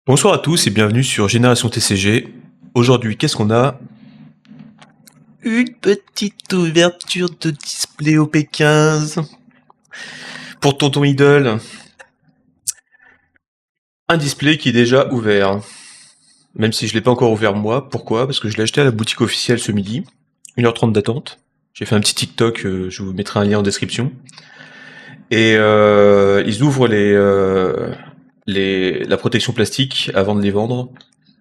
Bonsoir à tous et bienvenue sur Génération TCG. Aujourd'hui, qu'est-ce qu'on a? Une petite ouverture de display OP15 pour Tonton Idol. Un display qui est déjà ouvert. Même si je l'ai pas encore ouvert moi. Pourquoi? Parce que je l'ai acheté à la boutique officielle ce midi. 1h30 d'attente. J'ai fait un petit TikTok, je vous mettrai un lien en description. Et ils ouvrent la protection plastique avant de les vendre.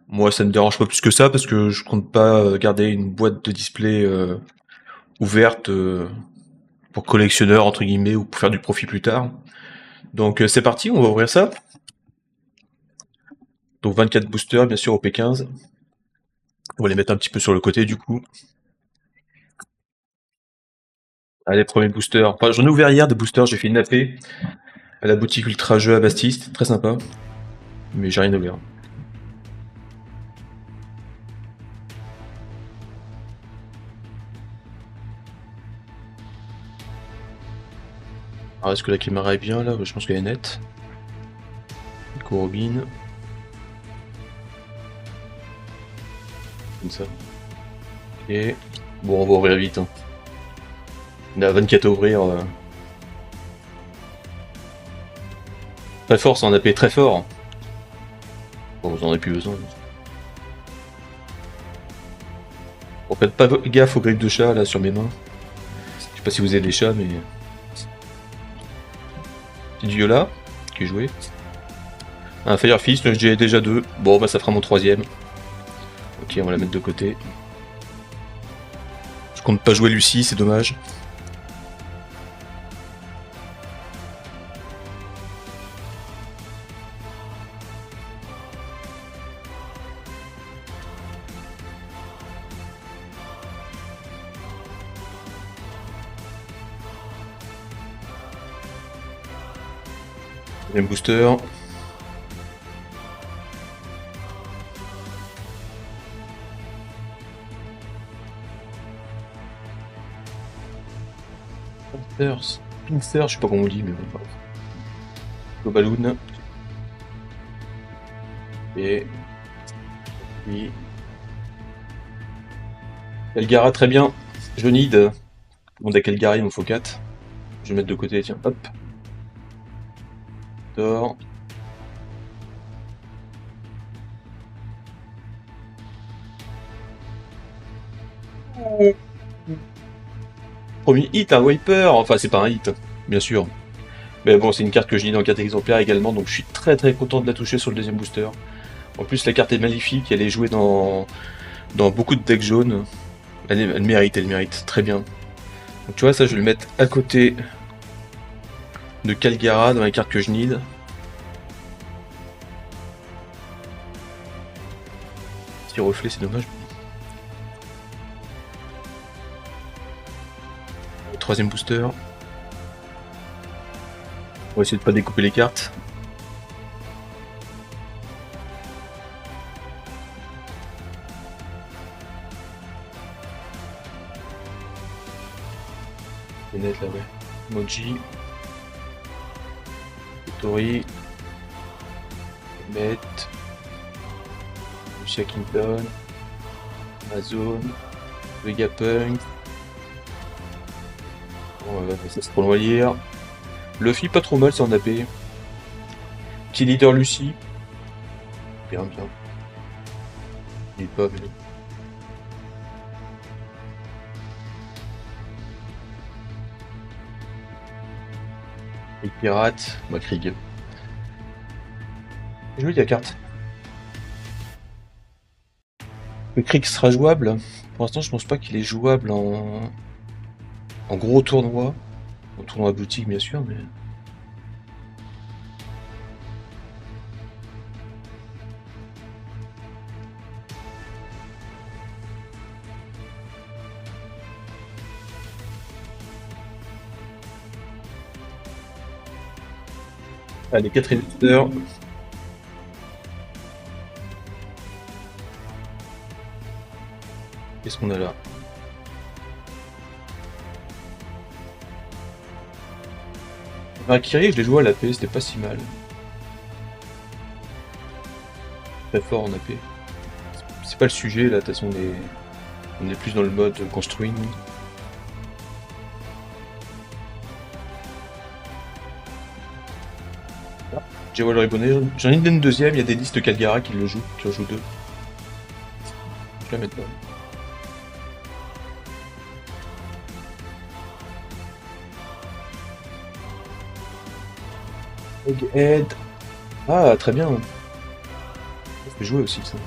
Moi, ça me dérange pas plus que ça parce que je compte pas garder une boîte de display ouverte pour collectionneur entre guillemets ou pour faire du profit plus tard. Donc c'est parti, on va ouvrir ça. Donc 24 boosters bien sûr au P15. On va les mettre un petit peu sur le côté du coup. Allez, premier booster. Enfin, j'en ai ouvert hier des boosters, j'ai fait une AP à la boutique Ultra Jeux à Bastille, c'était très sympa. Mais j'ai rien ouvert. Alors est-ce que la caméra est bien là? Je pense qu'elle est nette. Nico Robin. Comme ça. Ok. Bon, on va ouvrir vite. Hein. On a 24 à ouvrir. Très fort, ça en a payé très fort. Bon, vous en avez plus besoin. Bon, faites pas gaffe aux griffes de chat là sur mes mains. Je sais pas si vous avez des chats, mais. Petit Viola, qui est joué. Un Fire Fist, j'ai déjà deux. Bon, bah ça fera mon troisième. Ok, on va la mettre de côté. Je compte pas jouer Lucie, c'est dommage. Deuxième booster. Pincer, je sais pas comment on dit, mais bon, bref. Globaloon. Et. Oui. Elgara, très bien. Je need. Bon, dès qu'Elgara, il me faut 4. Je vais mettre de côté, tiens, hop. Dors. Premier hit, un Wiper. Enfin, c'est pas un hit, bien sûr. Mais bon, c'est une carte que je lis dans 4 exemplaires également, donc je suis très très content de la toucher sur le deuxième booster. En plus, la carte est magnifique, elle est jouée dans beaucoup de decks jaunes. Elle mérite, très bien. Donc tu vois, ça je vais le mettre à côté de Calgara dans les cartes que je need. Petit reflet, c'est dommage. Troisième booster. On va essayer de pas découper les cartes. C'est net là, ouais. Moji. Tori. Met. Lucia Kington. Amazon. Vegapunk. Bon, ça c'est trop loin lire. Luffy pas trop mal, c'est en AP. Petit leader Lucie. Bien, bien. Il est pas mais... Les pirates, bah Krieg. Jouer la carte. Le Krieg sera jouable. Pour l'instant, je pense pas qu'il est jouable en gros tournoi. En tournoi boutique, bien sûr, mais. Allez, 4 éditeurs. Qu'est-ce qu'on a là? Valkyrie, je l'ai joué à la paix, c'était pas si mal. très fort en AP. C'est pas le sujet là, de toute façon on est plus dans le mode construit. J'ai le Ribonnet, j'en ai une deuxième, il y a des listes de Calgara qui le jouent, qui en jouent deux. Je vais la mettre là. Egghead. Ah, très bien. Ça fait jouer aussi, ça.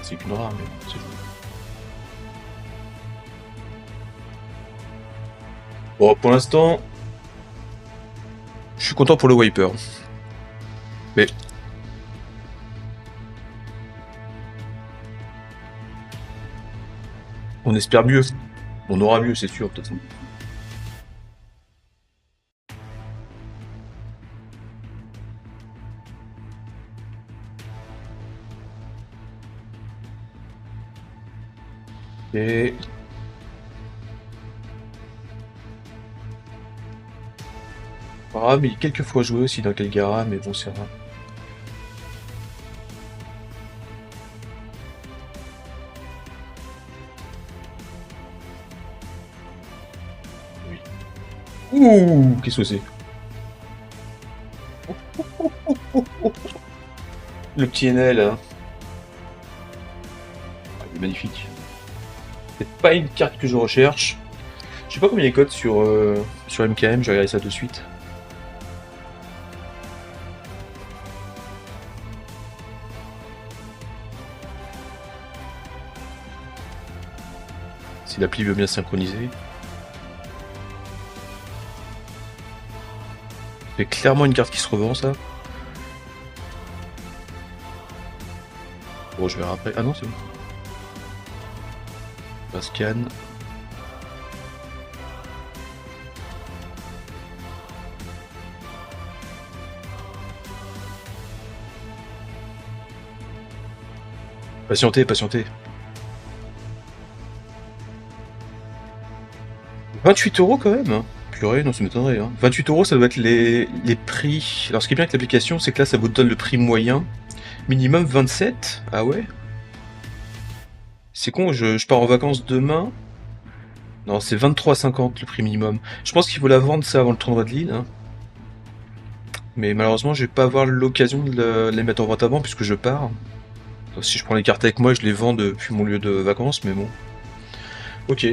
C'est qu'une rare, mais c'est joué. Bon, pour l'instant, je suis content pour le Wiper. Mais on espère mieux. On aura mieux, c'est sûr, de toute façon. Et ah, mais quelques fois joué aussi dans Calgara, mais bon, c'est rare. Oui. Ouh, qu'est-ce que c'est? Le petit NL, hein. Ah, il est magnifique. C'est pas une carte que je recherche. Je sais pas combien il codes sur MKM, je vais regarder ça de suite. Si l'appli veut bien synchroniser. C'est clairement une carte qui se revend, ça. Bon, je verrai après. Ah non, c'est bon. Un scan. Patientez, patientez. 28 € quand même, hein. Purée, non, ça m'étonnerait. Hein. 28 €, ça doit être les prix. Alors, ce qui est bien avec l'application, c'est que là, ça vous donne le prix moyen. Minimum 27. Ah ouais? C'est con, je pars en vacances demain. Non, c'est 23,50 le prix minimum. Je pense qu'il faut la vendre ça avant le tournoi de Lille. Hein. Mais malheureusement, je vais pas avoir l'occasion de les mettre en vente avant puisque je pars. Donc, si je prends les cartes avec moi, je les vends depuis mon lieu de vacances, mais bon. Ok.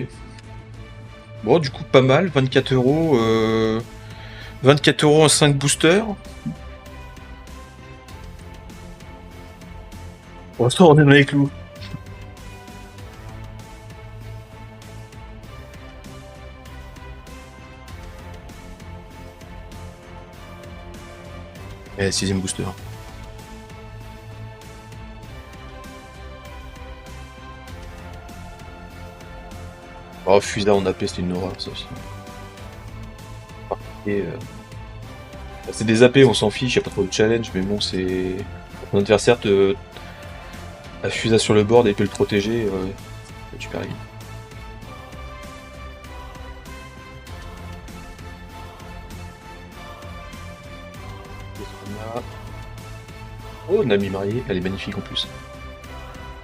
Bon, du coup, pas mal. 24 €. 24 € en 5 boosters. Pour l'instant, on est dans les clous. Et 6ème booster. Oh, Fusa en AP, c'était une horreur, ça aussi. Et, c'est des AP, on s'en fiche, y a pas trop de challenge, mais bon, c'est. Mon adversaire a Fusa sur le board et peut le protéger, tu perds. Oh, Nami mariée, elle est magnifique en plus.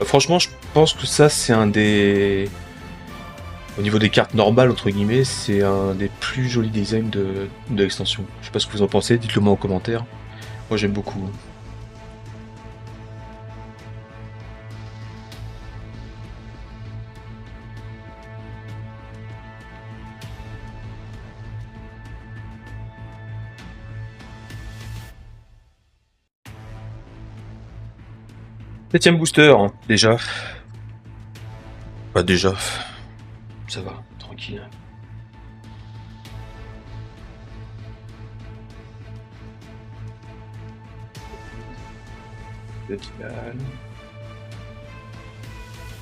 Franchement, je pense que ça, c'est un des. Au niveau des cartes normales, entre guillemets, c'est un des plus jolis designs de l'extension. Je sais pas ce que vous en pensez, dites-le moi en commentaire. Moi, j'aime beaucoup. 7ème booster, hein, déjà. Bah, déjà. Ça va, tranquille.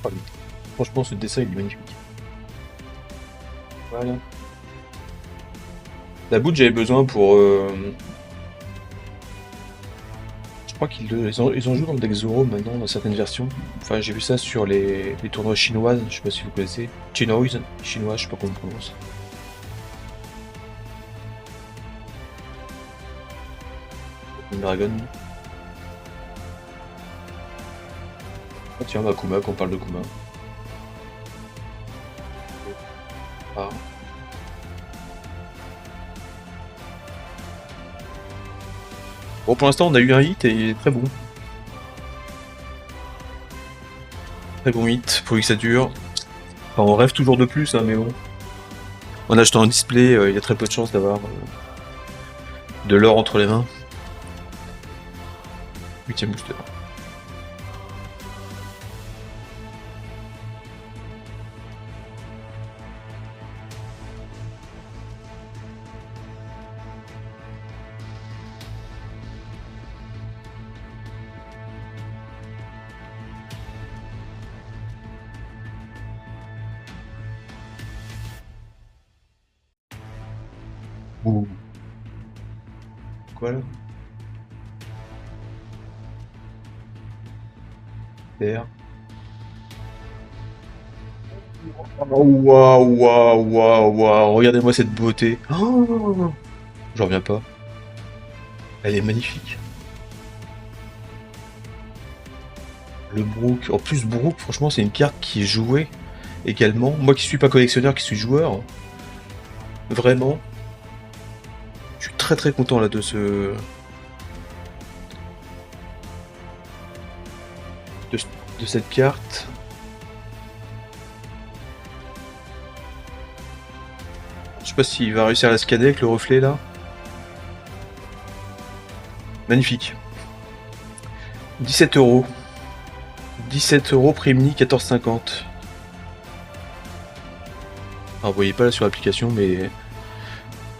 Oh, franchement, ce dessin il est magnifique. Voilà. La boot, j'avais besoin pour. Je crois ils en jouent dans le deck Zoro maintenant, dans certaines versions. Enfin, j'ai vu ça sur les tournois chinois, je sais pas si vous connaissez. Chinois, chinois, je sais pas comment on prononce. Dragon. Ah, tiens, bah, Kuma, qu'on parle de Kuma. Ah. Bon, pour l'instant, on a eu un hit et il est très bon. Très bon hit, pourvu que ça dure. Enfin, on rêve toujours de plus, hein, mais bon. En achetant un display, il y a très peu de chances d'avoir de l'or entre les mains. 8ème booster. Ouh. Quoi là? Terre. Waouh, waouh, waouh, waouh, regardez-moi cette beauté. Oh, j'en reviens pas. Elle est magnifique. Le Brook. En plus, Brook, franchement, c'est une carte qui est jouée également. Moi qui suis pas collectionneur, qui suis joueur, vraiment, je suis très très content là de de cette carte. Je sais pas s'il va réussir à la scanner avec le reflet là. Magnifique. 17 €. 17 €, prix mini 14,50. Alors vous voyez pas là sur l'application, mais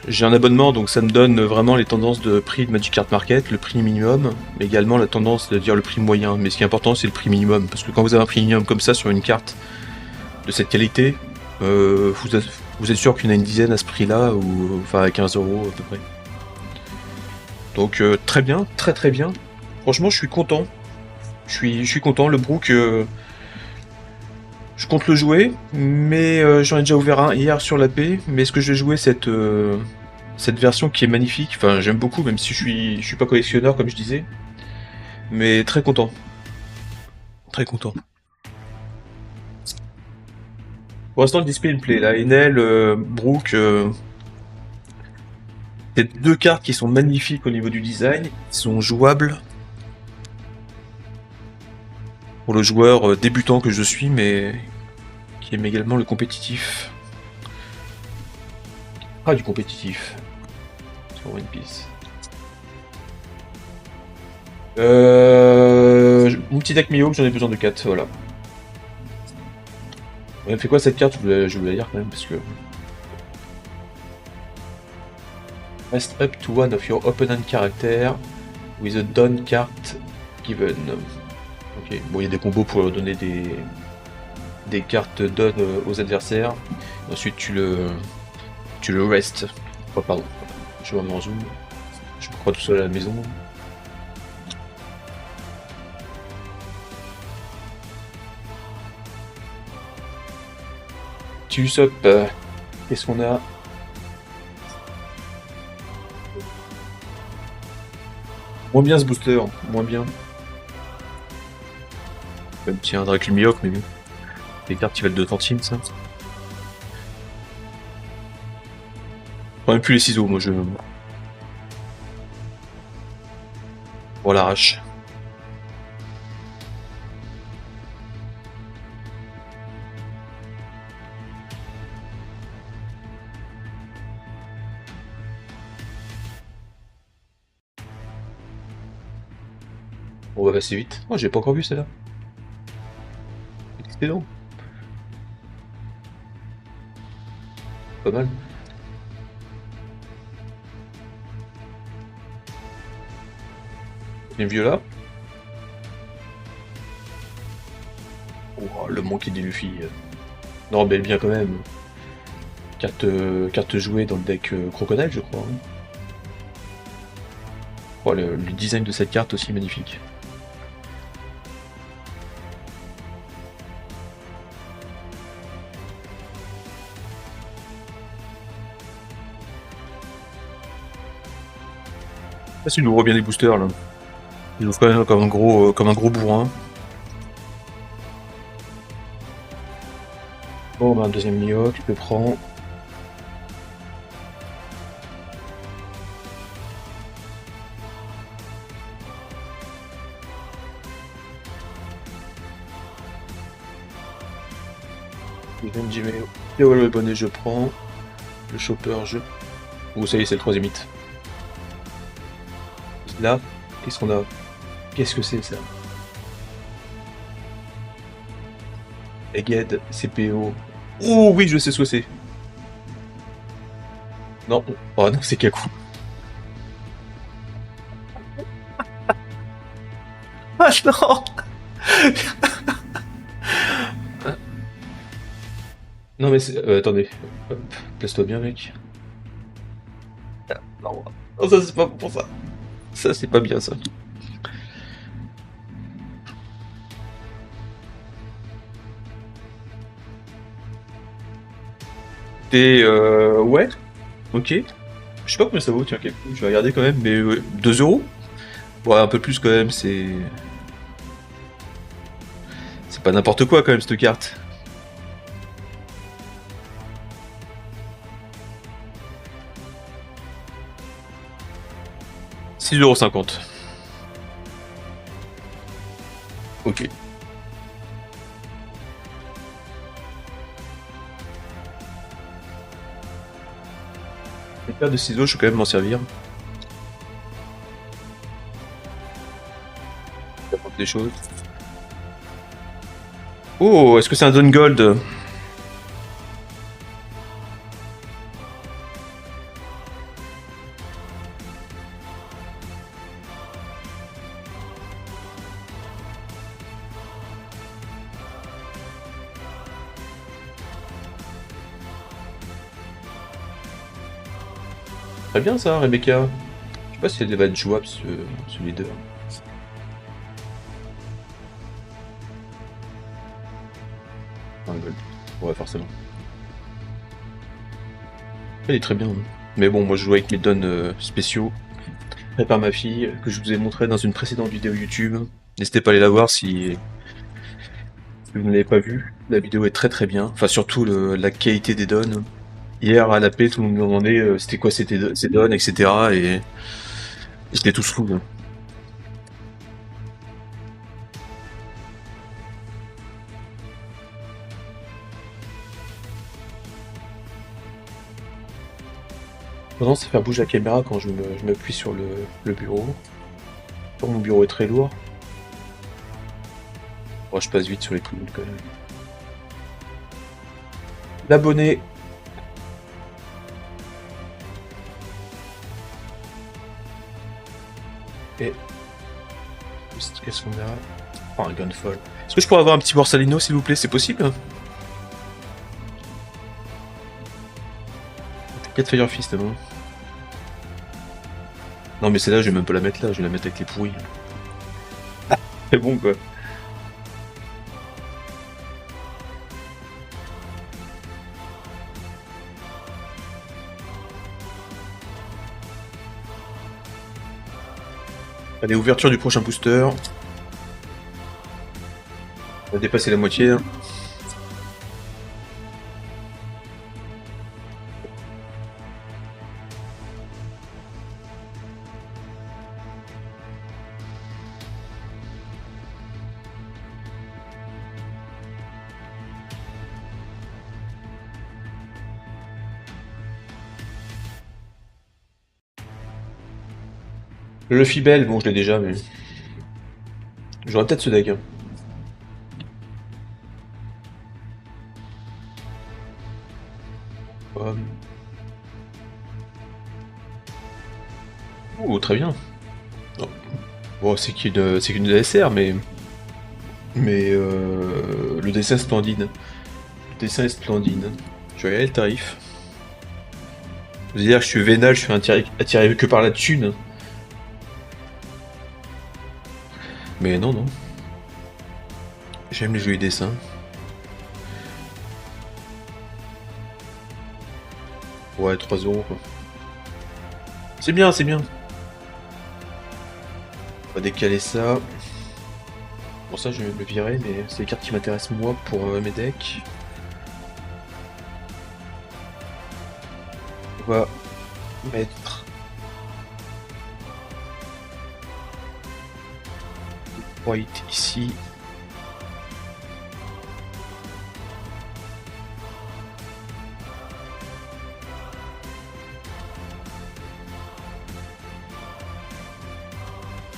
j'ai un abonnement, donc ça me donne vraiment les tendances de prix de Magic Card Market, le prix minimum, mais également la tendance de dire le prix moyen. Mais ce qui est important, c'est le prix minimum, parce que quand vous avez un prix minimum comme ça sur une carte de cette qualité, vous êtes sûr qu'il y en a une dizaine à ce prix-là, ou enfin à 15 € à peu près. Donc très bien, très très bien. Franchement, je suis content. Je suis content. Le Brook, je compte le jouer, mais j'en ai déjà ouvert un hier sur la paix. Mais est-ce que je vais jouer cette version qui est magnifique? Enfin, j'aime beaucoup, même si je suis pas collectionneur comme je disais. Mais très content. Très content. Pour l'instant, le display me plaît. La Enel, Brook, c'est deux cartes qui sont magnifiques au niveau du design, qui sont jouables. Pour le joueur débutant que je suis, mais qui aime également le compétitif. Ah, du compétitif. Sur One Piece. Mon petit deck Mio, j'en ai besoin de 4, voilà. Elle fait quoi cette carte? Je voulais la lire quand même parce que. Rest up to one of your opponent character with a done card given. Ok, bon, il y a des combos pour donner des cartes done aux adversaires. Ensuite, tu le rest. Oh, pardon, je remets en zoom. Je me crois tout seul à la maison. Usopp, qu'est-ce qu'on a? Moins bien ce booster, moins bien. Même si un Dracul Mihawk, mais bon. Les cartes qui valent 2 centimes, ça. Je prends même plus les ciseaux, moi je. Pour l'arrache. On va passer vite. Oh, j'ai pas encore vu celle-là. Excellent. Pas mal. Une viola. Oh, le manque des Luffy. Non, mais bien quand même. Carte jouée dans le deck Crocodile, je crois. Hein. Oh, le design de cette carte aussi magnifique. Ça, c'est nous ouvre bien des boosters là. Ils nous feraient comme un gros bourrin. Bon, bah, un deuxième Mihawk, je le prends. Deuxième Jimeo. Et voilà, le bonnet, je prends. Le chopper, je. Oh, ça y est, c'est le troisième hit. Là, qu'est-ce qu'on a? Qu'est-ce que c'est ça? Egghead, CPO. Oh oui, je sais ce que c'est. Non. Oh non, c'est Kaku. Ah non! Non mais attendez. Hop, place-toi bien, mec. Non, non, ça c'est pas pour ça. Ça c'est pas bien ça. Ouais, ok. Je sais pas combien ça vaut, tiens, je vais regarder quand même, mais 2 euros? Ouais, un peu plus quand même, c'est. C'est pas n'importe quoi quand même cette carte. 6,50 €. Ok. Une paire de ciseaux, je vais quand même m'en servir. J'apporte des choses. Oh, est-ce que c'est un Dawn Gold? Très bien ça, Rebecca. Je sais pas si elle va être jouable ce leader. Un gold. Ouais, forcément. Elle est très bien, hein. Mais bon, moi je joue avec mes dons spéciaux. Prépare ma fille, que je vous ai montré dans une précédente vidéo YouTube. N'hésitez pas à aller la voir si vous ne l'avez pas vue. La vidéo est très très bien. Enfin, surtout la qualité des dons. Hier à la paix, tout le monde me demandait c'était quoi ces dons, etc. Et j'étais tous fous, hein. Pendant c'est faire bouger la caméra quand je m'appuie sur le bureau. Oh, mon bureau est très lourd. Oh, je passe vite sur les clowns quand même. L'abonné. Et. Qu'est-ce qu'on a? Oh, un Gunfall. Est-ce que je pourrais avoir un petit Borsalino s'il vous plaît? C'est possible? 4 Fire Fist, bon. Non, mais celle-là, je vais même pas la mettre là, je vais la mettre avec les pourris. C'est bon quoi. Allez, ouverture du prochain booster. On va dépasser la moitié, hein. Le Fibel, bon, je l'ai déjà, mais. J'aurais peut-être ce deck, hein. Oh, très bien. Oh. Bon, c'est qu'une DSR, mais. Mais le dessin est splendide. Le dessin est splendide. Je vais regarder le tarif. Vous allez dire que je suis vénal, je suis attiré que par la thune. Mais non, non. J'aime les jolis dessins. Ouais, 3 euros quoi. C'est bien, c'est bien. On va décaler ça. Bon, ça, je vais me le virer, mais c'est les cartes qui m'intéressent moi pour mes decks. quoi mettre white ici.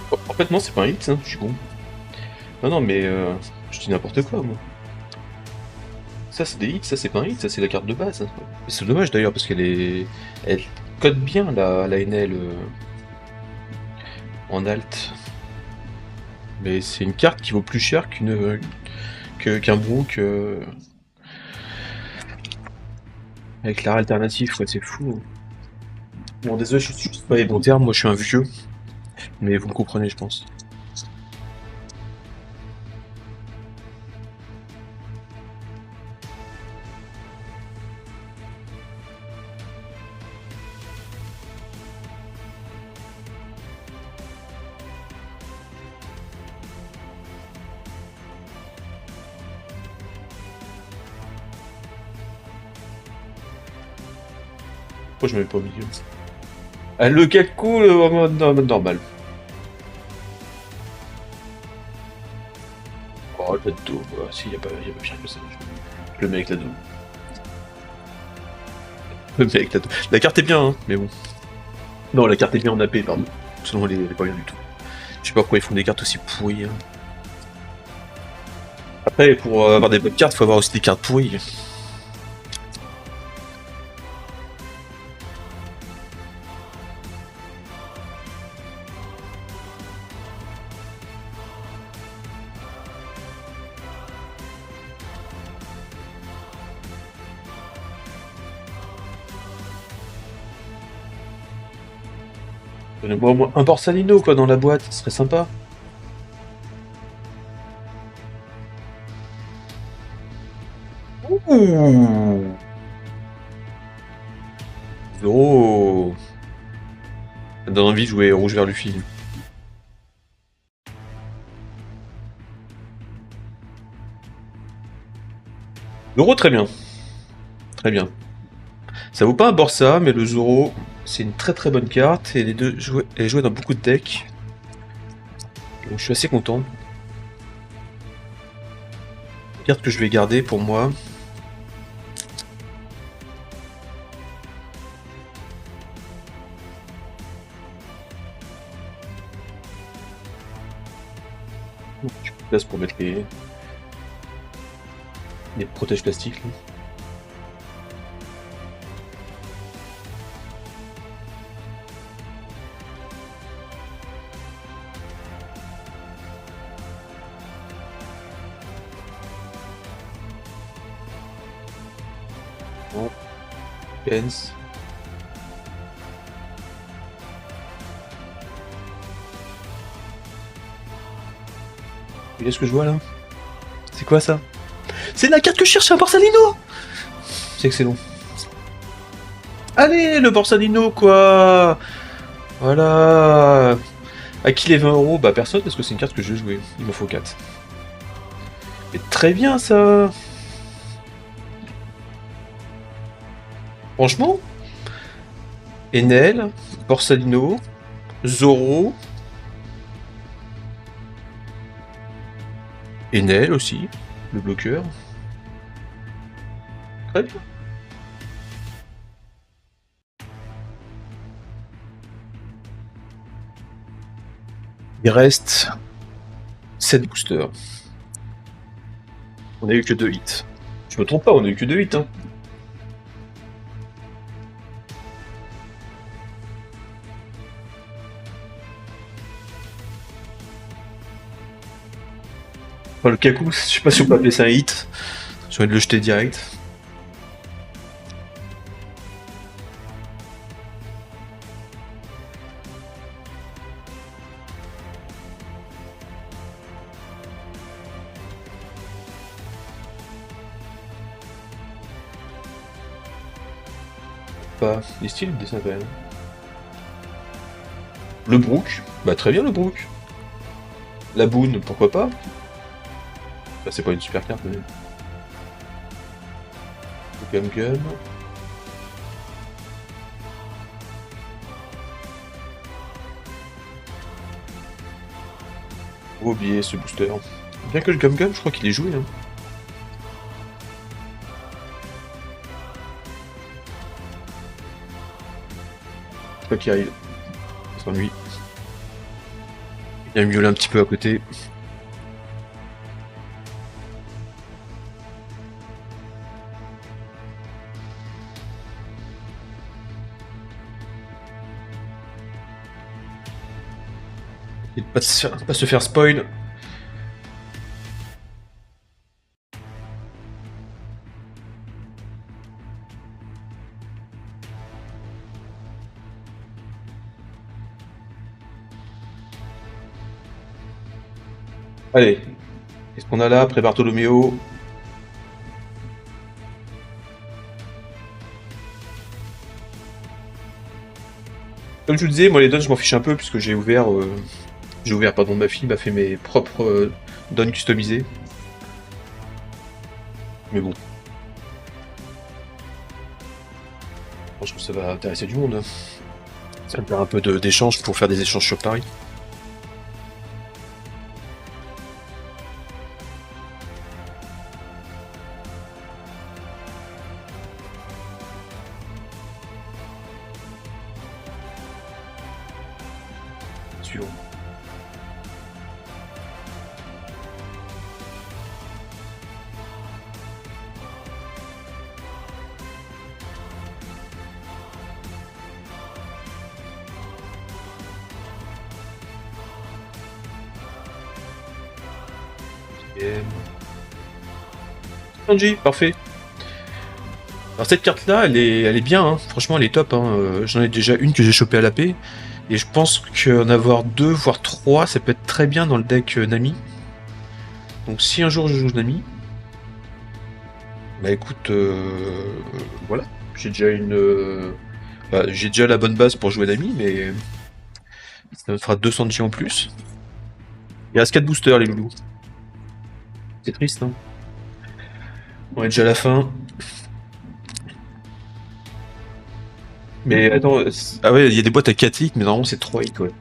Oh, en fait non, c'est pas un hit, hein, je suis con. Non non mais je dis n'importe quoi moi. Ça c'est des hits, ça c'est pas un hit, ça c'est la carte de base. C'est dommage d'ailleurs parce elle code bien la NL en alt. Mais c'est une carte qui vaut plus cher qu'un Brook avec l'art alternatif, ouais, c'est fou. Bon désolé, je suis pas les bons termes, moi je suis un vieux, mais vous me comprenez je pense. Pourquoi je me mets pas au milieu? Ah, le Kaku en mode normal. Oh, le dos, bah, si, y a pas pire que ça. Le mec là-dos. Le mec là-dos. La carte est bien, hein, mais bon. Non, la carte est bien en AP, pardon. Sinon, elle est pas bien du tout. Je sais pas pourquoi ils font des cartes aussi pourries. Hein. Après, pour avoir des bonnes cartes, faut avoir aussi des cartes pourries. Donnez-moi au moins un Borsalino quoi dans la boîte, ce serait sympa. Ouh. Oh. Ça donne envie de jouer rouge vers Luffy. Zoro très bien. Très bien. Ça vaut pas un Borsa, mais le Zoro, c'est une très très bonne carte et elle est jouée dans beaucoup de decks. Donc je suis assez content. Carte que je vais garder pour moi. J'ai plus de place pour mettre les protèges plastiques. Là. Bon. Pence. Vous voyez ce que je vois là? C'est quoi ça? C'est la carte que je cherchais à Borsalino! C'est excellent. Allez, le Borsalino quoi! Voilà! À qui les 20 €? Bah personne parce que c'est une carte que je vais jouer. Il m'en faut 4. Mais très bien ça! Franchement, Enel, Borsalino, Zoro, Enel aussi, le bloqueur. Très bien. Il reste 7 boosters. On a eu que 2 hits. Je me trompe pas, on a eu que 2 hits. Hein. Enfin, le Kaku, je sais pas si on peut appeler ça un hit. J'ai envie de le jeter direct. Pas. Il est stylé le dessin quand même. Le Brook, bah très bien le Brook. La Boone, pourquoi pas. Bah, c'est pas une super carte mais. Le Gum Gum. Faut oublier ce booster. Bien que le Gum Gum, je crois qu'il est joué. Hein. Je crois qu'il arrive. Il s'ennuie. Il a miaulé un petit peu à côté. Et de pas se faire spoil. Allez, qu'est-ce qu'on a là? Pré-Bartholoméo. Comme je vous disais, moi les dons je m'en fiche un peu puisque pardon, ma fille m'a fait mes propres dons customisés. Mais bon. Je pense que ça va intéresser du monde. Hein. Ça va me faire un peu d'échange pour faire des échanges sur Paris. Suivant. Sanji, parfait. Alors cette carte là, elle est bien, hein. Franchement elle est top. Hein. J'en ai déjà une que j'ai chopée à la paix. Et je pense qu'en avoir 2, voire 3, ça peut être très bien dans le deck Nami. Donc si un jour je joue Nami, bah écoute, voilà. J'ai déjà j'ai déjà la bonne base pour jouer Nami, mais ça me fera 200 G en plus. Il reste 4 boosters les loulous. C'est triste, hein. On est déjà à la fin. Mais attends, ah ouais, il y a des boîtes à 4 hits, mais normalement c'est 3 hits, ouais.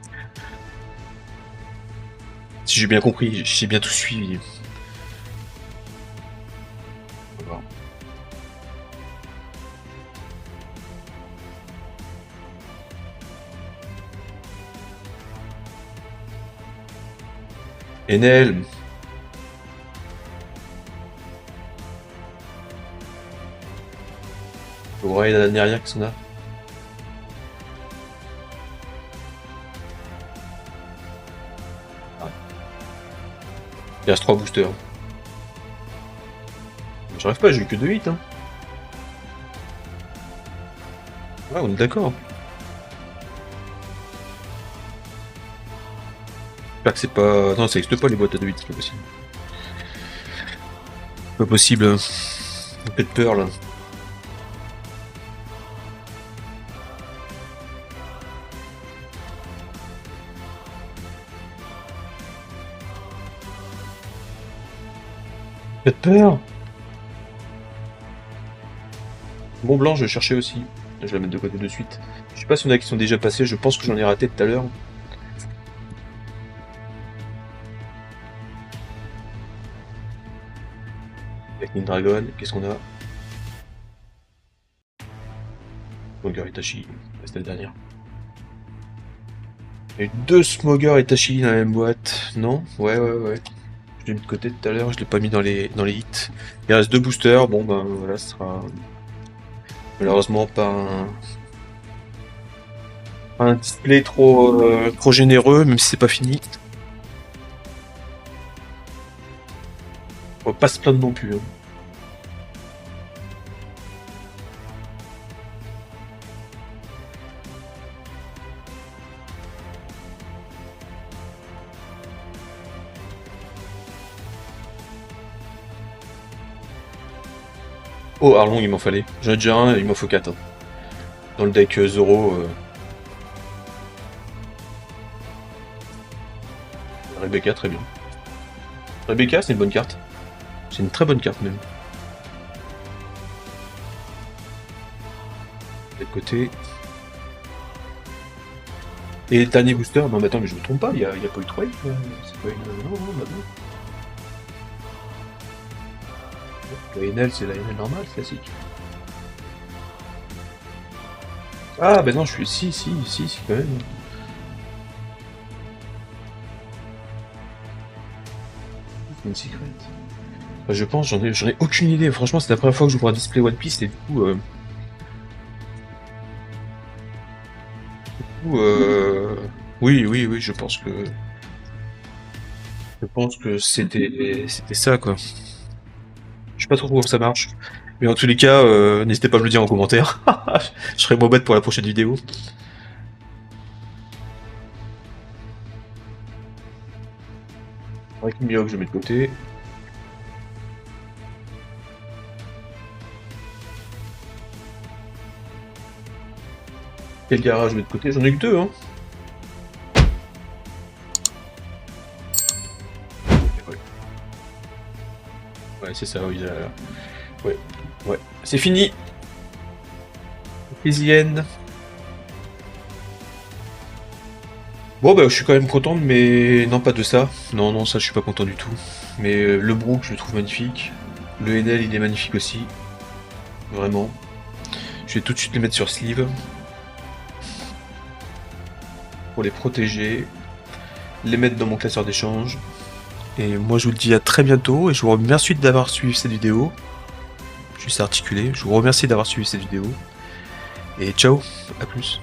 Si j'ai bien compris, j'ai bien tout suivi. On va voir. Enel. Ouais, la dernière, qu'est-ce qu'on a? Il reste 3 boosters. J'arrive pas, j'ai eu que 2 hits. Hein. Ouais, on est d'accord. J'espère que c'est pas. Non, ça n'existe pas les boîtes à 2 hits, c'est pas possible. Pas possible. Un peu de peur là. Pas de peur. Bon blanc, je vais chercher aussi. Je vais la mettre de côté de suite. Je sais pas si on a qui sont déjà passés, je pense que j'en ai raté tout à l'heure. Lightning Dragon, qu'est-ce qu'on a? Smoger Itachi, c'est la dernière. Il y a eu 2 Smoger Itachi dans la même boîte. Non? Ouais. Je l'ai mis de côté tout à l'heure, je l'ai pas mis dans les hits. Il reste 2 boosters, bon ben voilà, ce sera malheureusement pas un display trop généreux, même si c'est pas fini. On va pas se plaindre non plus. Hein. Oh, Arlong, il m'en fallait. J'en ai déjà un, il m'en faut 4. Hein. Dans le deck Zoro. Rebecca, très bien. Rebecca, c'est une bonne carte. C'est une très bonne carte même. De l'autre côté. Et dernier booster, non mais attends, mais je me trompe pas, y a pas eu 3 hits, c'est pas une... Non, bah non. La NL, c'est la NL normale, classique. Ah bah non, je suis... Si, quand même. Une secret. Bah, je pense, j'en ai aucune idée. Franchement, c'est la première fois que je vois un display One Piece et du coup... Oui, je pense que... Je pense que c'était ça, quoi. Je sais pas trop comment ça marche. Mais en tous les cas, n'hésitez pas à me le dire en commentaire. Je serai moins bête pour la prochaine vidéo. Avec Mio que je mets de côté. Quel garage je mets de côté? J'en ai que 2, hein. Ouais, c'est ça, oui. Ouais. C'est fini. Easy-end. Bon, bah, je suis quand même content, mais non, pas de ça. Non, ça, je suis pas content du tout. Mais le Brook, je le trouve magnifique. Le NL, il est magnifique aussi. Vraiment. Je vais tout de suite les mettre sur sleeve. Pour les protéger. Les mettre dans mon classeur d'échange. Et moi, je vous dis à très bientôt. Et je vous remercie d'avoir suivi cette vidéo. Juste articulé. Je vous remercie d'avoir suivi cette vidéo. Et ciao, à plus.